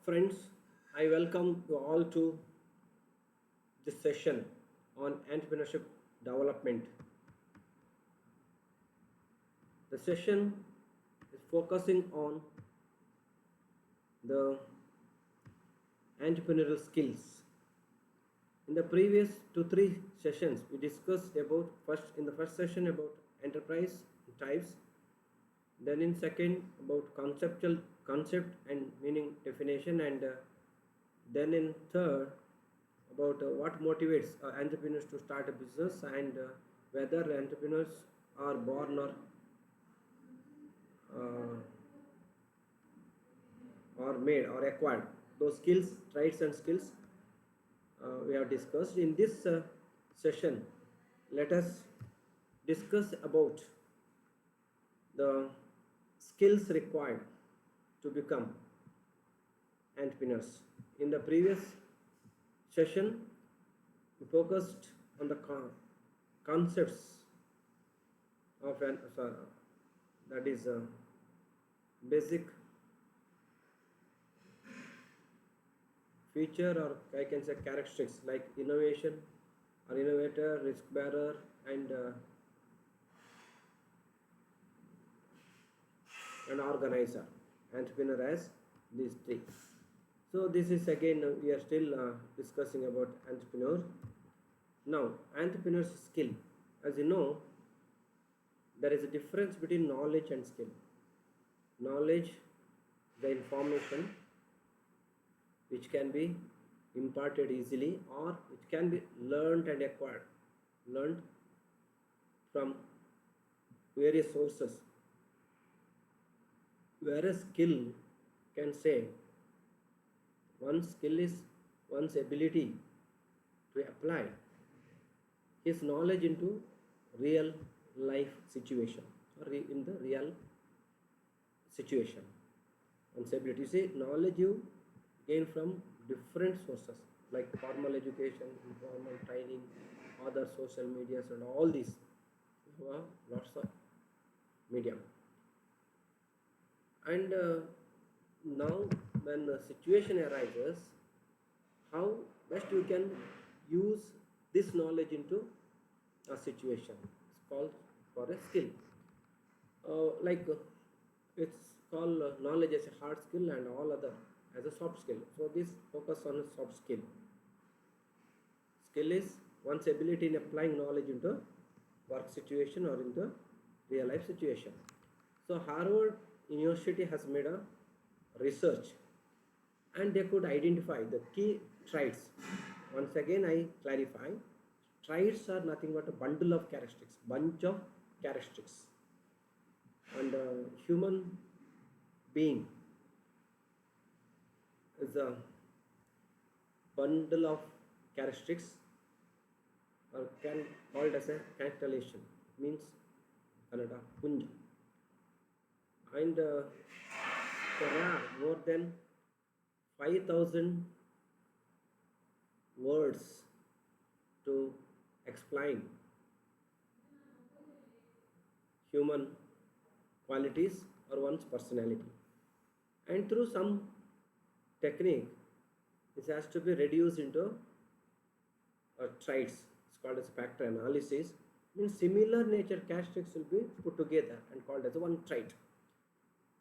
Friends, I welcome you all to this session on entrepreneurship development. The session is focusing on the entrepreneurial skills. In the previous 2 3 sessions, we discussed about first in the first session about enterprise types, then in second about conceptual concept and meaning definition, and then in third about what motivates entrepreneurs to start a business, and whether entrepreneurs are born uh, or made or acquired. Those skills, traits and skills we have discussed. In this session, let us discuss about the skills required to become entrepreneurs. In the previous session, we focused on the concepts of an that is basic feature, or I can say characteristics, like innovation or innovator, risk bearer, and organizer. Entrepreneur as these three. So this is again we are still discussing about entrepreneur. Now, entrepreneur's skill. As you know, there is a difference between knowledge and skill. Knowledge, the information which can be imparted easily or which can be learned and acquired, learned from various sources. Whereas skill can say one skill is one's ability to apply his knowledge into real life situation or in the real situation. One's ability, you see, knowledge you gain from different sources like formal education, informal training, other social medias, and all these. You have lots of medium. And now, when the situation arises, how best you can use this knowledge into a situation? It's called for a skill. It's called knowledge as a hard skill and all other as a soft skill. So this focus on a soft skill. Skill is one's ability in applying knowledge into work situation or in the real life situation. So Harvard University has made a research, and they could identify the key traits. Once again, I clarify, traits are nothing but a bundle of characteristics, bunch of characteristics. And a human being is a bundle of characteristics, or can called as a constellation, means Kannada Punja. And there are more than 5,000 words to explain human qualities or one's personality. And through some technique, this has to be reduced into traits. It's called as factor analysis. Means similar nature characteristics will be put together and called as one trait.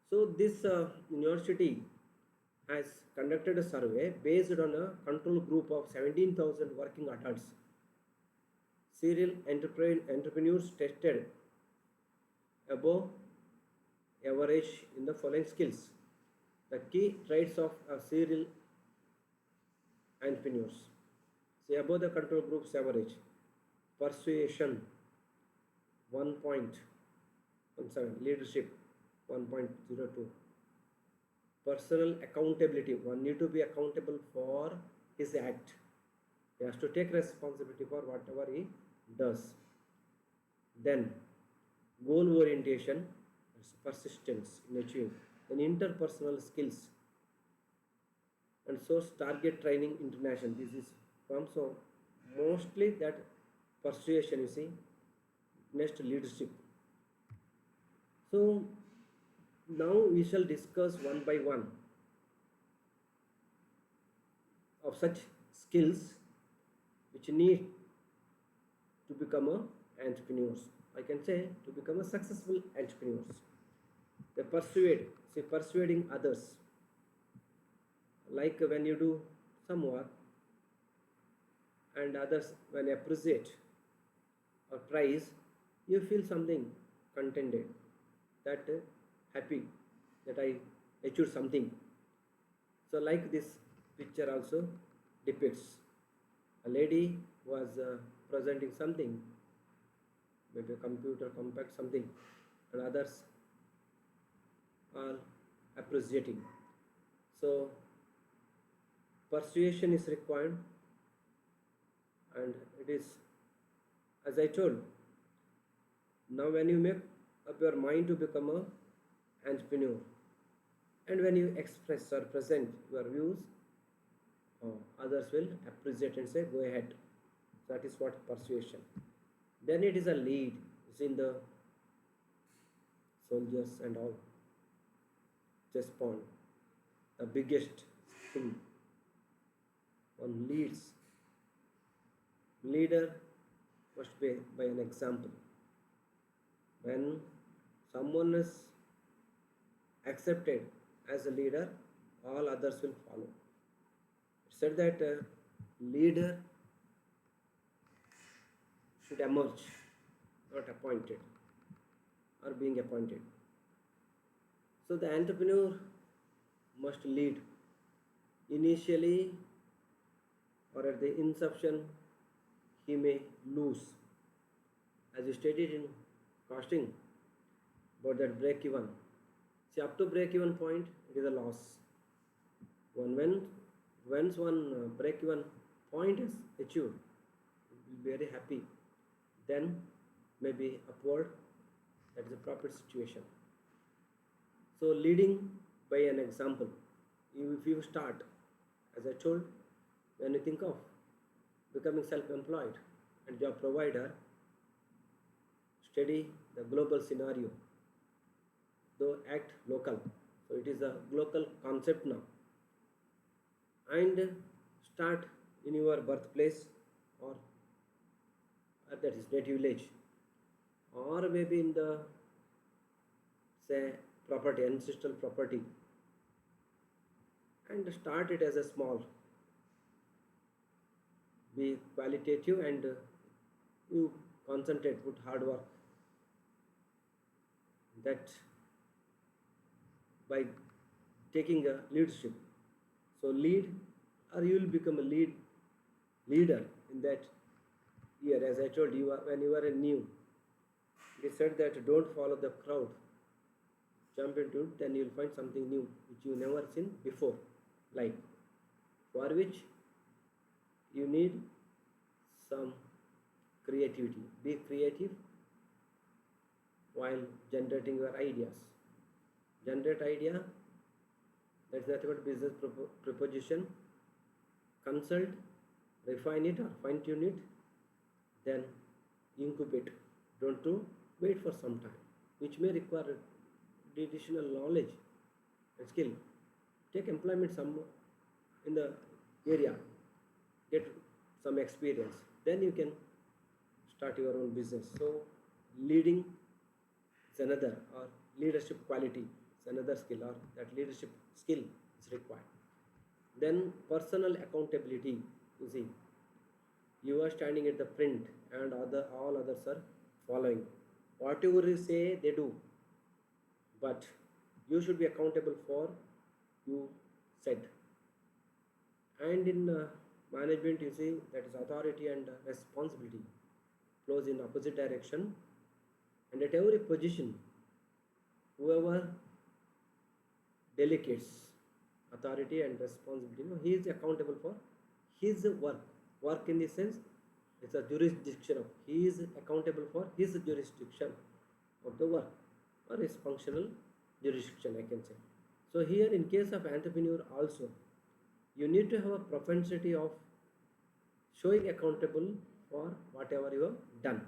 So this university has conducted a survey based on a control group of 17,000 working adults. Serial entrepreneurs tested above average in the following skills. The key traits of serial entrepreneurs. See, above the control group's average. Persuasion 1.17, leadership 1.02, personal accountability, one need to be accountable for his act, he has to take responsibility for whatever he does. Then goal orientation, persistence in achieving. Then interpersonal skills, and so target training international, this is from, so mostly that persuasion, you see. Next, leadership. So now we shall discuss one by one of such skills which need to become a entrepreneurs. I can say to become a successful entrepreneurs. They persuade, say persuading others. Like when you do some work and others when appreciate or praise, you feel something contented, that happy that I achieved something. So like this picture also depicts a lady was presenting something, maybe a computer compact something, and others are appreciating. So persuasion is required, and it is, as I told, now when you make up your mind to become a entrepreneur, and when you express or present your views, others will appreciate and say go ahead. That is what persuasion. Then it is a lead. It's in the soldiers and all chest pound, the biggest thing. One leads. Leader must be by an example. When someone is accepted as a leader, all others will follow. It said that a leader should emerge, not appointed or being appointed. So the entrepreneur must lead initially, or at the inception he may lose, as you stated in costing about that break even. See, up to break even point it is a loss. Once one break even point is achieved, it will be very happy. Then maybe upward, that is a profit situation. So leading by an example. If you start, as I told, when you think of becoming self-employed and job provider, study the global scenario, though act local. So it is a global concept now. And start in your birthplace, or that is native village, or maybe in the, say, property, ancestral property, and start it as a small. Be qualitative and you concentrate, put hard work. That by taking a leadership. So lead, or you will become a leader in that year. As I told you, when you are a new, they said that don't follow the crowd. Jump into it, then you will find something new which you never seen before. Like, for which you need some creativity. Be creative while generating your ideas. Generate idea, that's nothing but business proposition. Consult, refine it or fine tune it, then incubate. Don't do wait for some time, which may require additional knowledge and skill. Take employment some in the area, get some experience, then you can start your own business. So leading is another, or leadership quality is another skill, or that leadership skill is required. Then personal accountability. You see, you are standing at the print and all others are following. Whatever you say, they do. But you should be accountable for you said. And in management, you see, that is authority and responsibility flows in opposite direction. And at every position, whoever delegates authority and responsibility, he is accountable for his work. Work in the sense, it's a jurisdiction of, he is accountable for his jurisdiction of the work, or his functional jurisdiction, I can say. So here in case of entrepreneur also, you need to have a propensity of showing accountable for whatever you have done.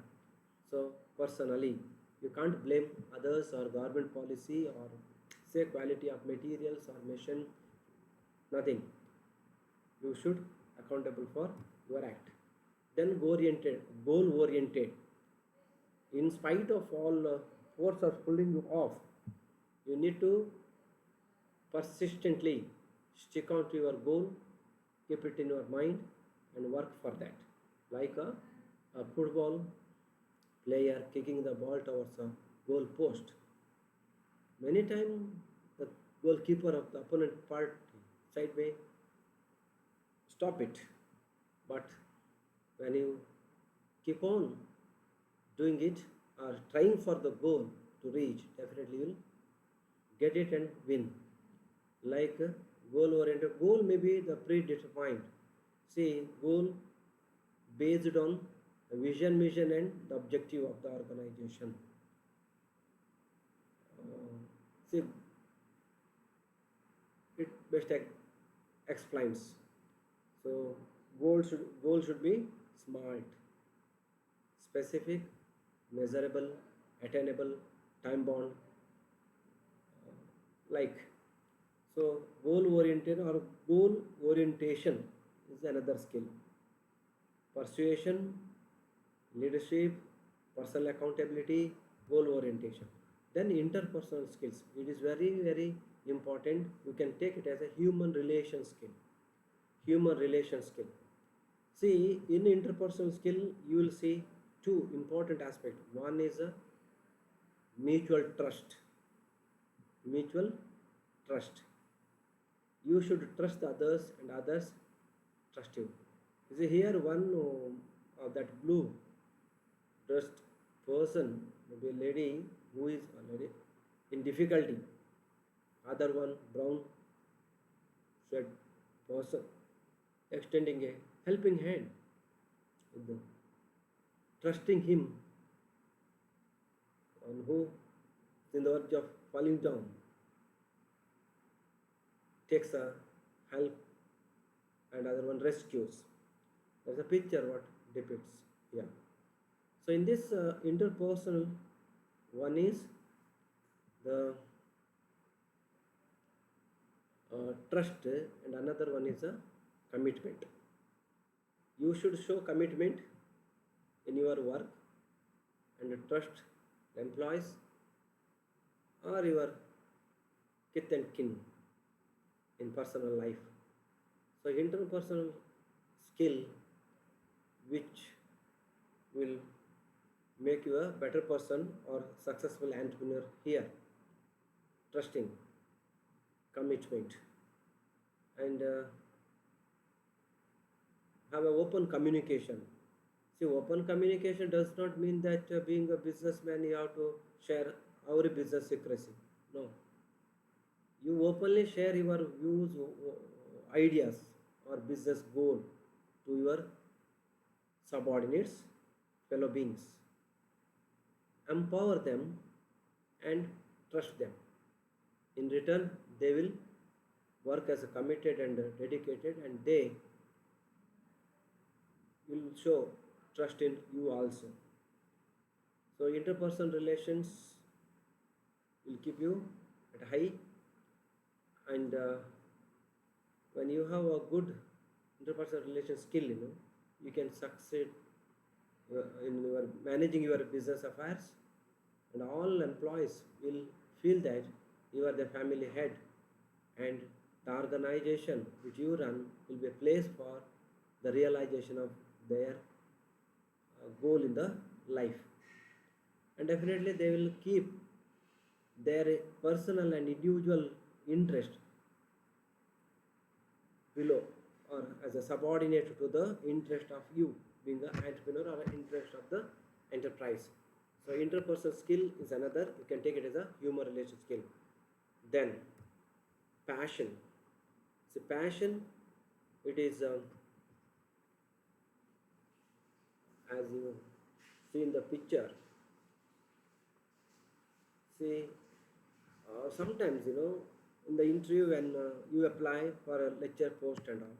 So personally, you can't blame others or government policy or say quality of materials or machine, nothing. You should accountable for your act. Then goal oriented. In spite of all force are pulling you off, you need to persistently stick on to your goal, keep it in your mind, and work for that. Like a football player kicking the ball towards a goal post. Many times the goalkeeper of the opponent part sideway stop it. But when you keep on doing it or trying for the goal to reach, definitely you'll get it and win. Like goal oriented, goal may be the predetermined. See, goal based on the vision, mission, and the objective of the organization. See, it best explains. So, goal should be smart, specific, measurable, attainable, time bound, like. So, goal oriented or goal orientation is another skill. Persuasion, leadership, personal accountability, goal orientation. Then interpersonal skills. It is very, very important. You can take it as a human relation skill. Human relation skill. See, in interpersonal skill, you will see two important aspects. One is a mutual trust. Mutual trust. You should trust the others and others trust you. You see here one that blue dressed person, maybe a lady who is already in difficulty. Other one brown shirt person extending a helping hand with them, trusting him on who is in the verge of falling down, takes a help and other one rescues. There's a picture what depicts here. So in this interpersonal, one is the trust and another one is a commitment. You should show commitment in your work and trust the employees or your kith and kin in personal life. So interpersonal skill which will make you a better person or successful entrepreneur here. Trusting, commitment, and have an open communication. See, open communication does not mean that being a businessman you have to share our business secrecy. No, you openly share your views, ideas, or business goal to your subordinates, fellow beings. Empower them and trust them. In return, they will work as a committed and dedicated, and they will show trust in you also. So, interpersonal relations will keep you at high, and when you have a good interpersonal relation skill, you can succeed in your managing your business affairs, and all employees will feel that you are the family head, and the organization which you run will be a place for the realization of their goal in the life, and definitely they will keep their personal and individual interest below or as a subordinate to the interest of you being an entrepreneur or an interest of the enterprise. So interpersonal skill is another, you can take it as a human relation skill. Then passion. So passion, it is as you see in the picture. See, sometimes in the interview when you apply for a lecture post and all,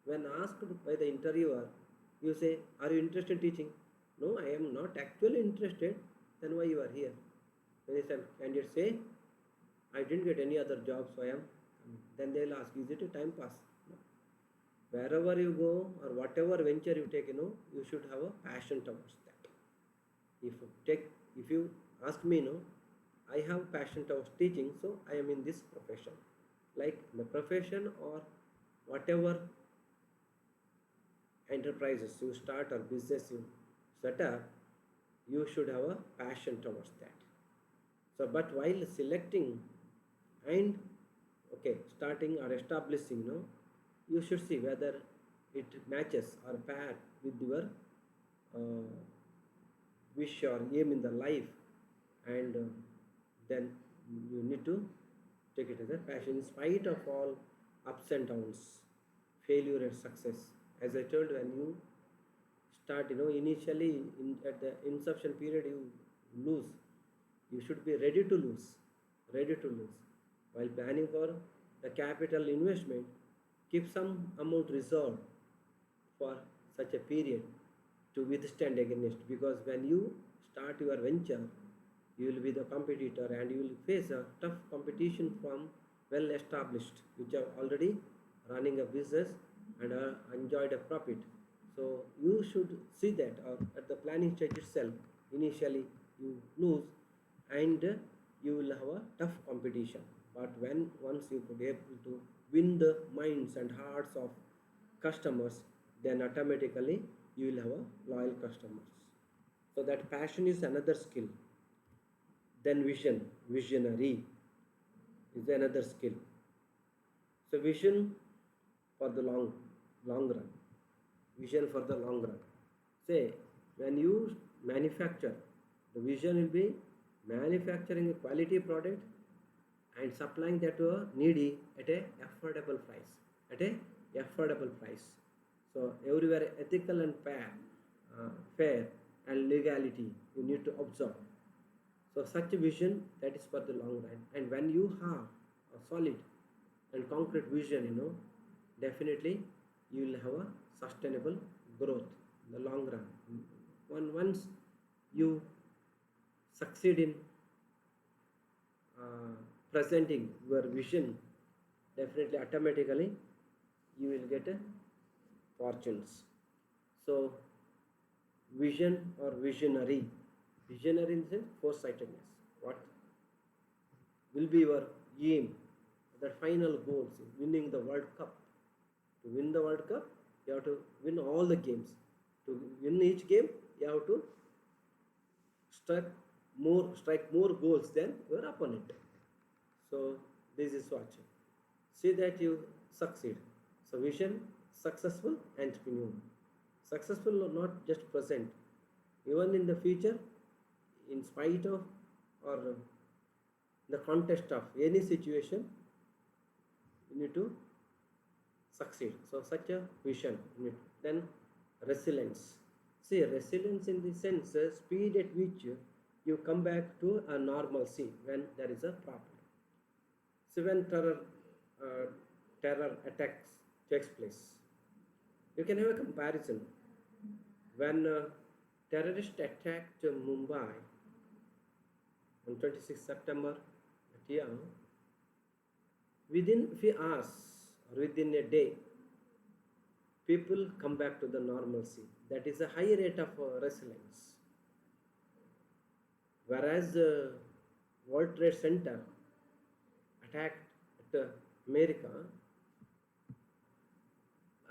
when asked by the interviewer, you say, "Are you interested in teaching?" "No, I am not actually interested." "Then why you are here?" Many times candidates say, "I didn't get any other job, so I am." Then they will ask, "Is it a time pass?" No. wherever you go or whatever venture you take, you should have a passion towards that. If you ask me, I have passion towards teaching, so I am in this profession. Like the profession or whatever enterprises you start or business you set up, you should have a passion towards that. So but while selecting and okay starting or establishing, you should see whether it matches or pair with your uh, wish or aim in the life, and then you need to take it as a passion in spite of all ups and downs, failure and success. As I told, when you start, initially at the inception period you lose, you should be ready to lose while planning for the capital investment. Keep some amount reserved for such a period to withstand against, because when you start your venture you will be the competitor and you will face a tough competition from well established which are already running a business and enjoyed a profit. So you should see that at the planning stage itself, initially you lose, and you will have a tough competition. But when once you could able to win the minds and hearts of customers, then automatically you will have a loyal customers. So that passion is another skill. Then visionary is another skill. So vision for the long run. Vision for the long run. Say when you manufacture, the vision will be manufacturing a quality product and supplying that to a needy at a affordable price. At a affordable price. So everywhere ethical and fair and legality you need to observe. So such a vision, that is for the long run. And when you have a solid and concrete vision, definitely you will have a sustainable growth in the long run. Once you succeed in presenting your vision, definitely automatically you will get a fortunes. So vision or visionary, visionary in the sense foresightedness. What will be your aim? The final goals is winning the World Cup. To win the World Cup, you have to win all the games. To win each game, you have to strike more goals than your opponent. So this is what. See that you succeed. So vision, successful entrepreneur. Successful or not just present, even in the future, in spite of or the context of any situation, you need to succeed. So such a vision. Then resilience. See, resilience in the sense speed at which you come back to a normalcy when there is a problem. So when terror attacks takes place, you can have a comparison. When terrorists attacked Mumbai on 26 September that year, within few hours or within a day, people come back to the normalcy. That is a high rate of resilience. Whereas World Trade Center attacked at America,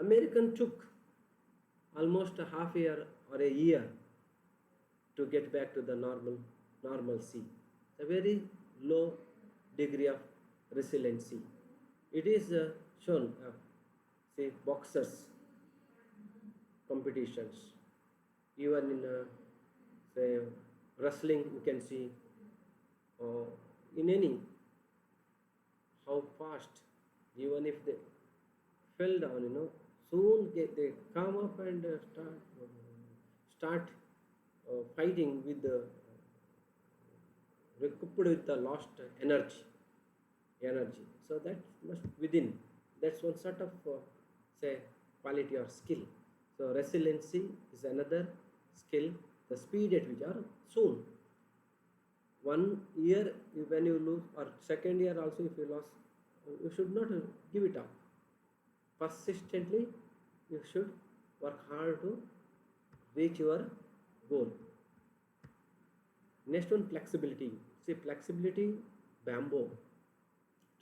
American took almost a half year or a year to get back to the normalcy. A very low degree of resiliency. It is shown, say, boxers competitions, even in say wrestling you can see, in any how fast, even if they fell down, soon they come up and start fighting with the recouped with the lost energy. So that must within, that's one sort of say quality or skill. So resiliency is another skill. The speed at which are soon. 1 year when you lose, or second year also if you lost, you should not give it up. Persistently you should work hard to reach your goal. Next one, flexibility. See, flexibility, bamboo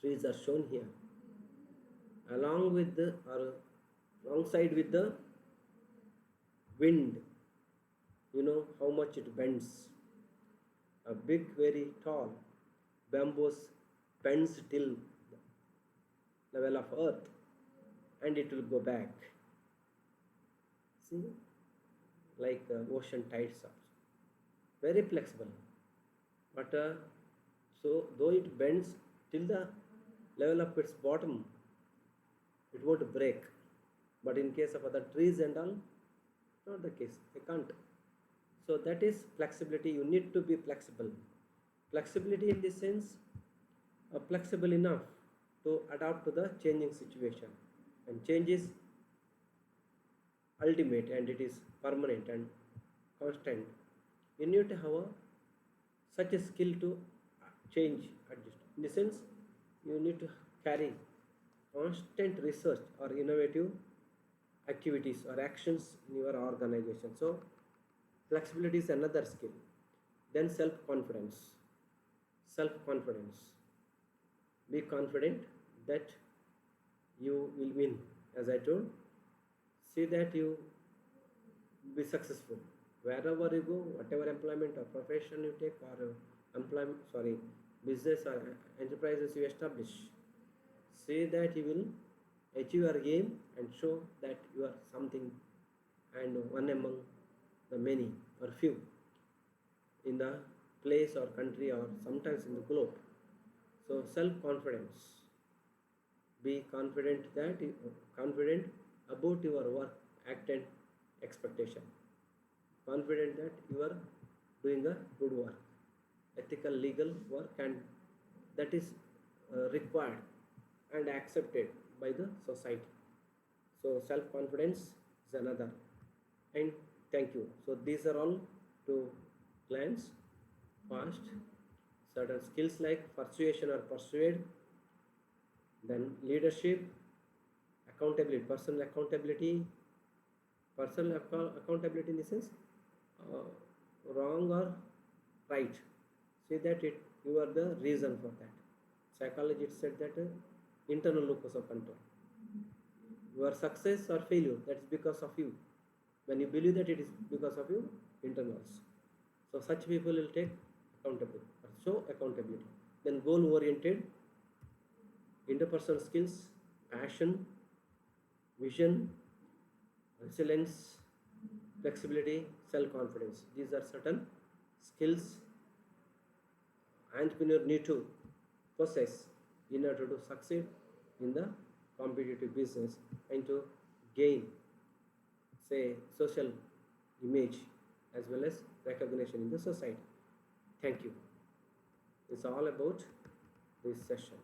trees are shown here along with the or alongside with the wind. You know how much it bends. A big, very tall bamboos bends till the level of earth and it will go back. See, like ocean tides also. Very flexible. But so though it bends till the level of its bottom, it won't break. But in case of other trees and all, not the case. They can't. So that is flexibility. You need to be flexible. Flexibility in this sense, flexible enough to adapt to the changing situation. And change is ultimate and it is permanent and constant. You need to have such a skill to change, adjust. In the sense, you need to carry constant research or innovative activities or actions in your organization. So, flexibility is another skill. Then, self confidence. Self confidence. Be confident that you will win. As I told, see that you be successful wherever you go, whatever employment or profession you take, or business or enterprises you establish. Say that you will achieve your aim and show that you are something and one among the many or few in the place or country or sometimes in the globe. So self confidence. Be confident about your work, act and expectation. Confident that you are doing a good work, ethical, legal work, and that is required and accepted by the society. So self confidence is another. And thank you. So these are all to glance fast. Certain skills like persuasion or persuade, then leadership, accountability, accountability in the sense wrong or right. Say that you are the reason for that. Psychology said that internal locus of control. Your success or failure, that's because of you. When you believe that it is because of you, internals. So such people will take accountability or show accountability. Then goal oriented, interpersonal skills, passion, vision, resilience, flexibility, self-confidence. These are certain skills entrepreneur need to possess in order to succeed in the competitive business and to gain, say, social image as well as recognition in the society. Thank you. It's all about this session.